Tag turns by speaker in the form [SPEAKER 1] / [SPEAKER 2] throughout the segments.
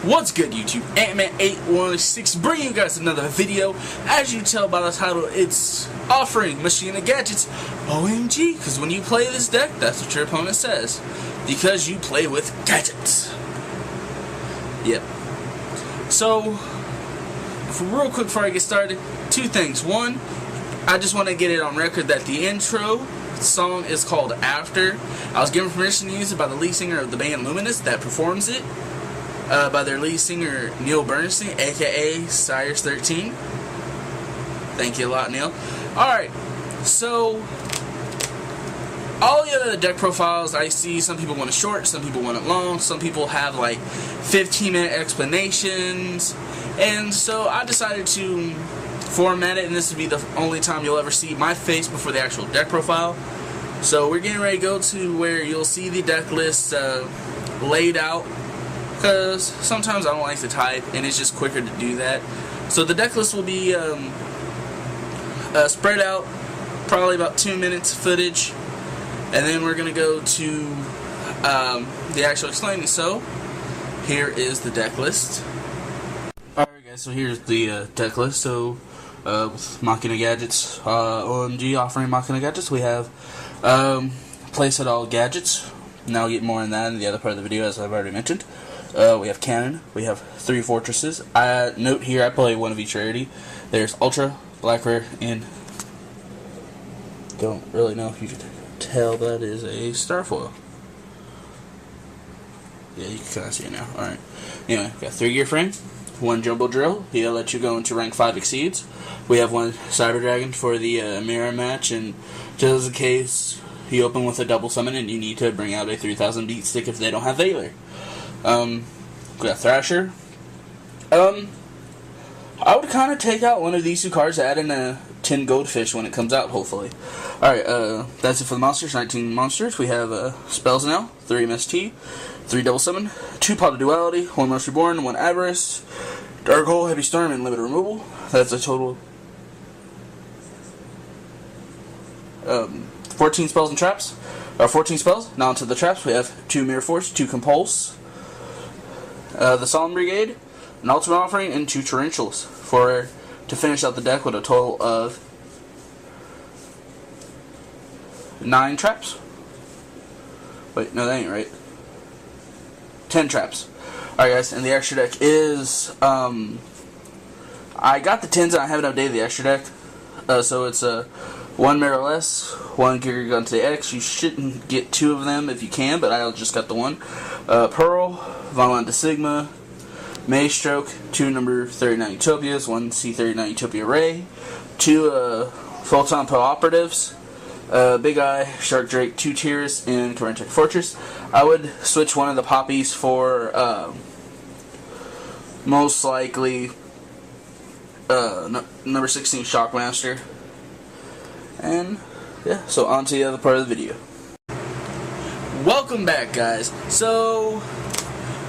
[SPEAKER 1] What's good, YouTube? antman8 bringing you guys another video. As you tell by the title, it's offering Machina gadgets OMG, because when you play this deck, that's what your opponent says. Because you play with gadgets. Yep. So, real quick before I get started, two things. One, I just want to get it on record that the intro song is called After. I was given permission to use it by the lead singer of the band Luminous that performs it. By their lead singer Neil Bernstein, aka Cyrus13. Thank you a lot, Neil. Alright, so all the other deck profiles I see, some people want it short, some people want it long, some people have like 15-minute explanations, and so I decided to format it, and this would be the only time you'll ever see my face before the actual deck profile. So we're getting ready to go to where you'll see the deck list laid out, because sometimes I don't like to type and it's just quicker to do that. So the deck list will be spread out, probably about 2 minutes footage, and then we're going to go to the actual explaining. So here is the deck list. Alright guys, so here's the deck list. So with Machina gadgets, OMG offering Machina gadgets, we have place at all gadgets. Now I'll get more on that in the other part of the video, as I've already mentioned. We have Cannon, we have 3 Fortresses. Note here, I play one of each rarity. There's Ultra, Black Rare, and don't really know if you can tell that is a Starfoil. Yeah, you can kind of see it now. Alright. Anyway, we got 3 Gear Frame, 1 Jumbo Drill. He'll let you go into rank 5 Exceeds. We have 1 Cyber Dragon for the mirror match, and just in case you open with a double summon and you need to bring out a 3000 beat stick if they don't have Valor. We got Thrasher. I would kind of take out one of these 2 cards, add in a 10 Goldfish when it comes out, hopefully. Alright, that's it for the monsters. 19 monsters. We have Spells now, 3 MST, 3 Double Summon, 2 Pot of Duality, 1 Monster Reborn, 1 Avarice, Dark Hole, Heavy Storm, and Limited Removal. That's a total 14 spells and traps. 14 spells. Now onto the traps. We have 2 Mirror Force, 2 Compulse, the Solemn Brigade, an Ultimate Offering, and 2 Tarantulas to finish out the deck with a total of 9 traps. Wait, no, that ain't right. 10 traps. Alright guys, and the extra deck is, I got the 10s and I haven't updated the extra deck. So it's 1 Mirror Less, 1 Giga Gun to the X. You shouldn't get 2 of them if you can, but I just got the 1. Pearl, Vonline to Sigma, Maystroke, 2 number 39 Utopias, 1 C39 Utopia Ray, 2 Photon Pill Operatives, Big Eye, Shark Drake, 2 Tiers, and Comanche Fortress. I would switch one of the poppies for most likely number 16 Shockmaster. And yeah, so on to the other part of the video. Welcome back, guys. So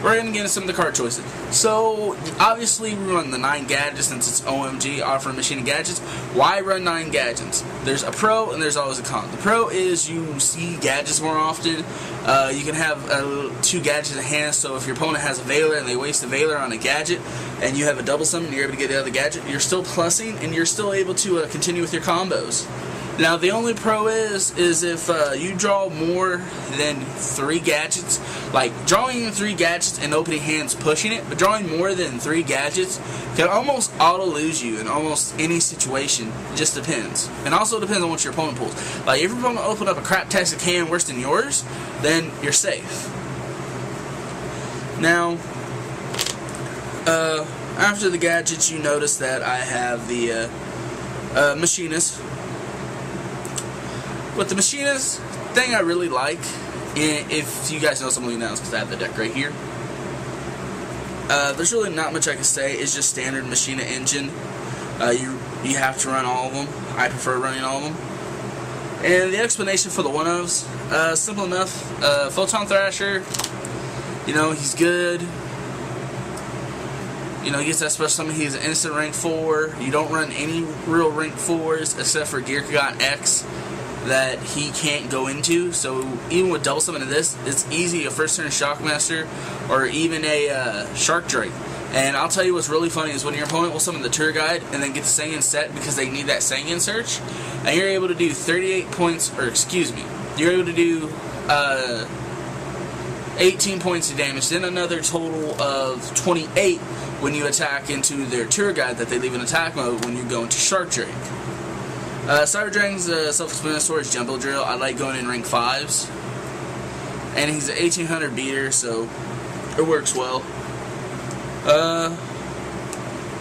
[SPEAKER 1] we're going to get into some of the card choices. So obviously we run the 9 gadgets since it's OMG offering Machina gadgets. Why run 9 gadgets? There's a pro and there's always a con. The pro is you see gadgets more often. You can have 2 gadgets in hand, so if your opponent has a Valor and they waste a Valor on a gadget and you have a double summon and you're able to get the other gadget, you're still plussing and you're still able to continue with your combos. Now the only pro is if you draw more than 3 gadgets, like drawing 3 gadgets and opening hands pushing it, but drawing more than 3 gadgets can almost auto-lose you in almost any situation. It just depends. And also depends on what your opponent pulls. Like if your opponent opened up a crap-tastic hand worse than yours, then you're safe. Now, after the gadgets, you notice that I have the Machinas. With the Machinas, thing I really like, if you guys know something now, it's because I have the deck right here. There's really not much I can say. It's just standard Machina engine. You have to run all of them. I prefer running all of them. And the explanation for the one-ofs, simple enough. Photon Thrasher, you know, he's good. You know, he gets that special summon. He's an instant rank 4. You don't run any real rank 4s except for Gear Got X. that he can't go into. So even with double summon of this, it's easy a first turn Shockmaster or even a Shark Drake. And I'll tell you what's really funny is when your opponent will summon the Tour Guide and then get the Sanguine set because they need that Sanguine search, and you're able to do 38 points, or excuse me, you're able to do 18 points of damage, then another total of 28 when you attack into their Tour Guide that they leave in attack mode when you go into Shark Drake. Cyber Dragon's self-explanatory Jumbo Drill. I like going in rank 5s. And he's an 1800 beater, so it works well.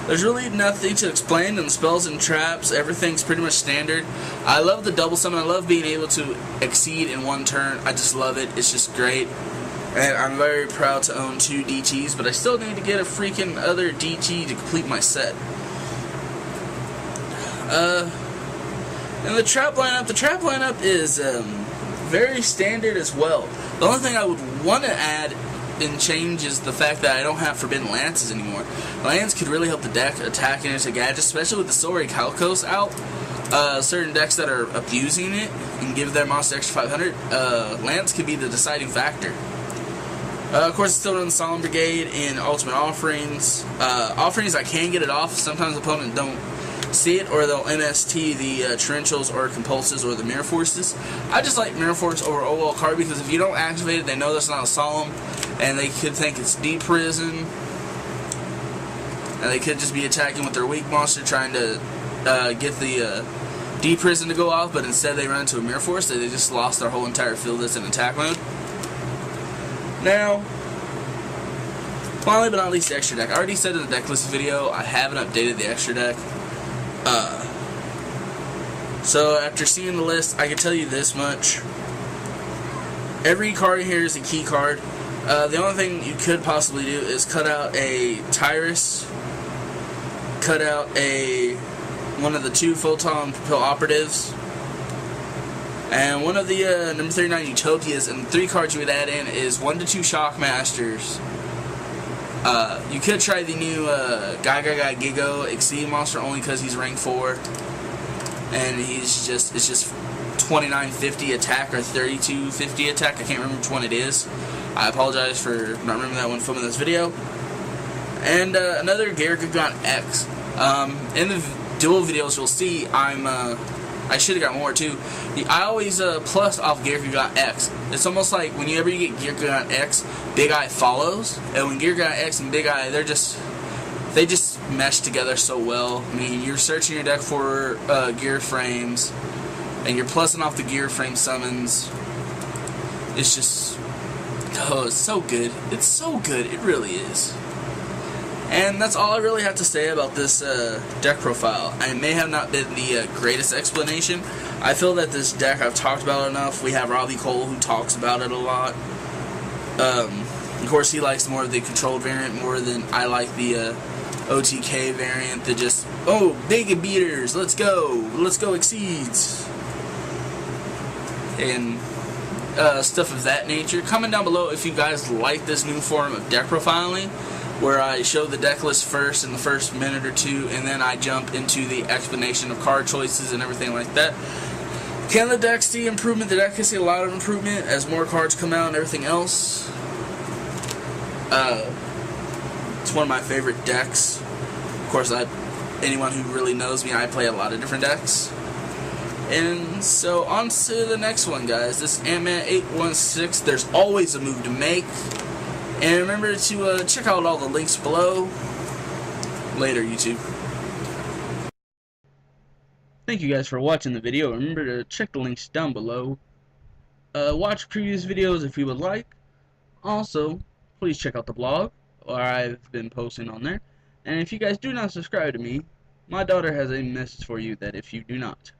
[SPEAKER 1] There's really nothing to explain in the spells and traps. Everything's pretty much standard. I love the double summon. I love being able to exceed in one turn. I just love it. It's just great. And I'm very proud to own 2 DTs, but I still need to get a freaking other DT to complete my set. And the trap lineup is very standard as well. The only thing I would want to add and change is the fact that I don't have Forbidden Lances anymore. Lance could really help the deck attack into gadgets, especially with the Sorry Calcos out. Certain decks that are abusing it and give their monster extra 500, Lance could be the deciding factor. Of course, it's still running Solemn Brigade in Ultimate Offerings. Offerings, I can get it off. Sometimes opponents don't see it, or they'll MST the Torrentials or Compulses or the Mirror Forces. I just like Mirror Force over OL card because if you don't activate it, they know that's not a Solemn, and they could think it's Deep Prison, and they could just be attacking with their weak monster trying to get the Deep Prison to go off, but instead they run into a Mirror Force, so they just lost their whole entire field that's in attack mode. Now, finally but not least, the extra deck. I already said in the deck list video, I haven't updated the extra deck. So after seeing the list, I can tell you this much. Every card here is a key card. The only thing you could possibly do is cut out a Tyrus, cut out one of the 2 Photon Propel Operatives, and one of the number 39 Utopias, and 3 cards you would add in is 1 to 2 Shockmasters. You could try the new Gigo Exceed monster only because he's rank 4, and it's just 2950 attack or 3250 attack. I can't remember which one it is. I apologize for not remembering that one filming this video. And another Gargagon X. In the duel videos, you'll see I should have got more too. I always plus off Gargagon X. It's almost like whenever you get Gargagon X, Big Eye follows, and when Gargagon X and Big Eye, they just mesh together so well. I mean, you're searching your deck for gear frames, and you're plussing off the gear frame summons. It's just, oh, it's so good. It's so good. It really is. And that's all I really have to say about this deck profile. It may have not been the greatest explanation. I feel that this deck I've talked about enough. We have Robbie Cole who talks about it a lot. Of course, he likes more of the controlled variant more than I like the OTK variant that just, oh, big beaters, let's go exceeds. And stuff of that nature. Comment down below if you guys like this new form of deck profiling, where I show the deck list first in the first minute or 2, and then I jump into the explanation of card choices and everything like that. Can the deck see improvement? The deck can see a lot of improvement as more cards come out and everything else. It's one of my favorite decks. Of course, anyone who really knows me, I play a lot of different decks. And so on to the next one, guys. This is antman8. There's always a move to make. And remember to check out all the links below. Later, YouTube. Thank you guys for watching the video. Remember to check the links down below. Watch previous videos if you would like. Also, please check out the blog, where I've been posting on there. And if you guys do not subscribe to me, my daughter has a message for you that if you do not.